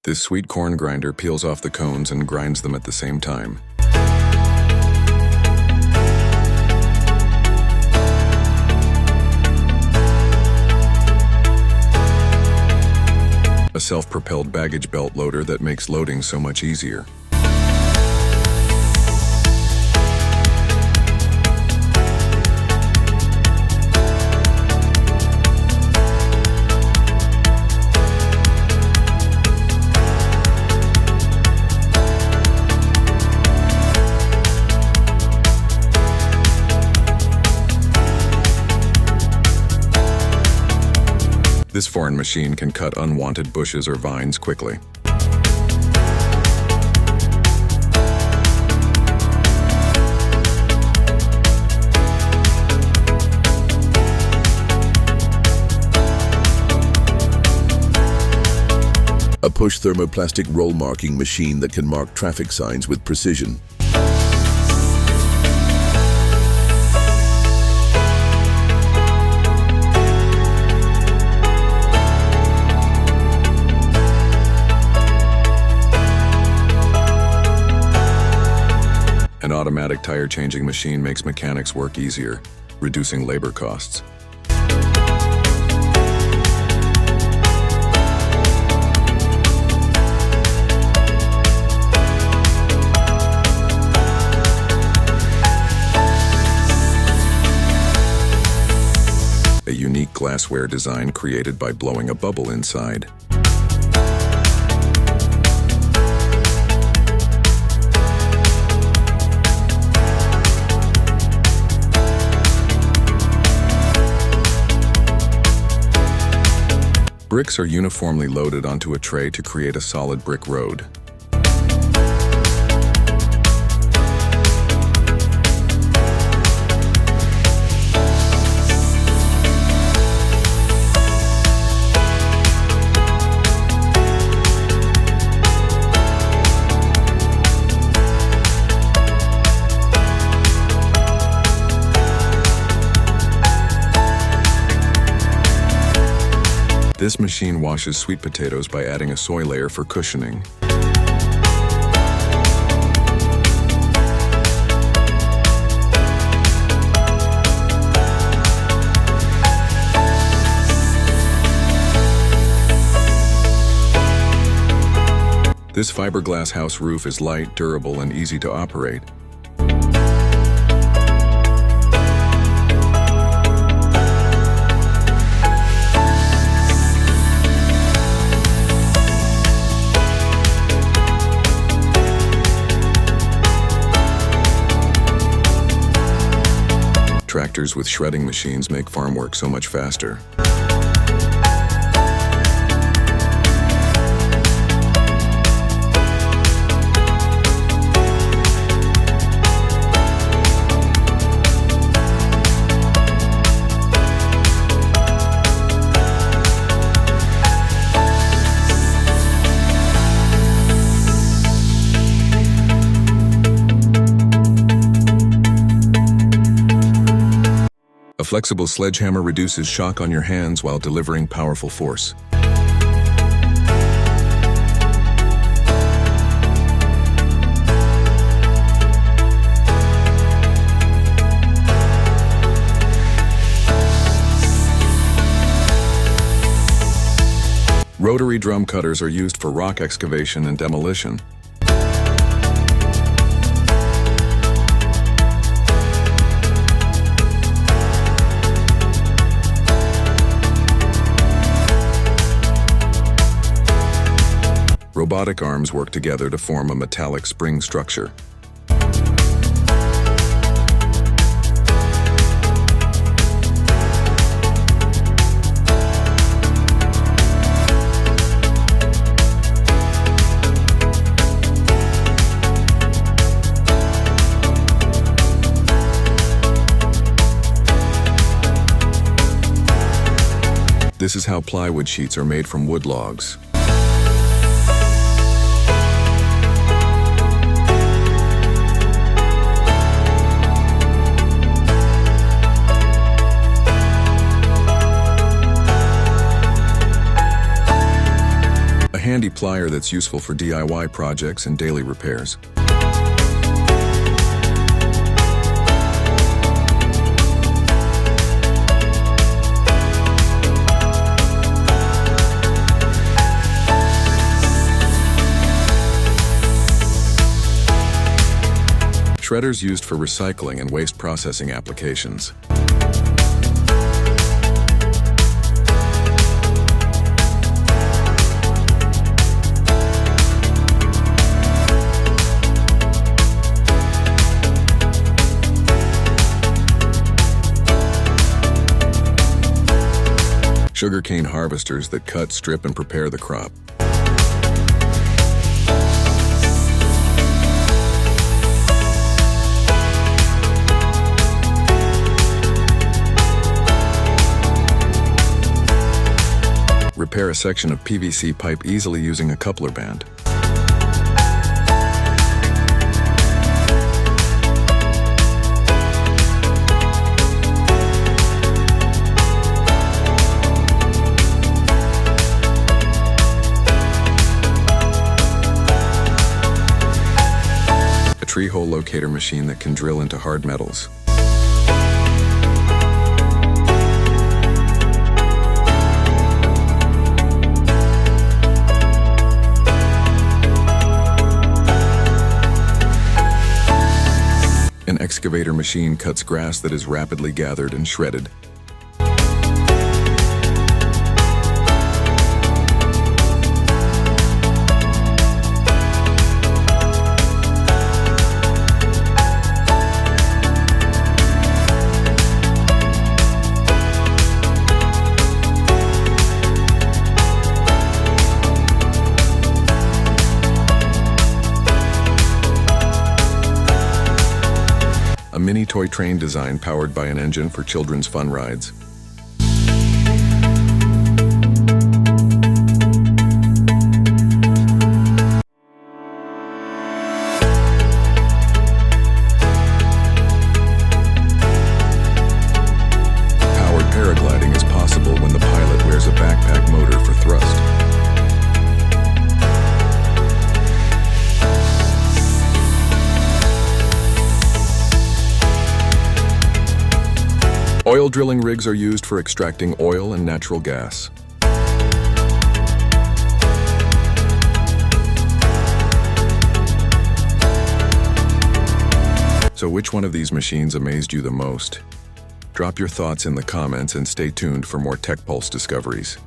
This sweet corn grinder peels off the cones and grinds them at the same time. A self-propelled baggage belt loader that makes loading so much easier. This foreign machine can cut unwanted bushes or vines quickly. A push thermoplastic roll marking machine that can mark traffic signs with precision. An automatic tire changing machine makes mechanics work easier, reducing labor costs. A unique glassware design created by blowing a bubble inside. Bricks are uniformly loaded onto a tray to create a solid brick road. This machine washes sweet potatoes by adding a soy layer for cushioning. This fiberglass house roof is light, durable, and easy to operate. Tractors with shredding machines make farm work so much faster. A flexible sledgehammer reduces shock on your hands while delivering powerful force. Rotary drum cutters are used for rock excavation and demolition. Robotic arms work together to form a metallic spring structure. This is how plywood sheets are made from wood logs. A handy plug plier that's useful for DIY projects and daily repairs. Shredders used for recycling and waste processing applications. Sugarcane harvesters that cut, strip, and prepare the crop. Repair a section of PVC pipe easily using a coupler band. A tree hole locator machine that can drill into hard metals. An excavator machine cuts grass that is rapidly gathered and shredded. A mini toy train design powered by an engine for children's fun rides. Powered paragliding is possible when the pilot wears a backpack motor for thrust. Oil drilling rigs are used for extracting oil and natural gas. So which one of these machines amazed you the most? Drop your thoughts in the comments and stay tuned for more TechPulse discoveries.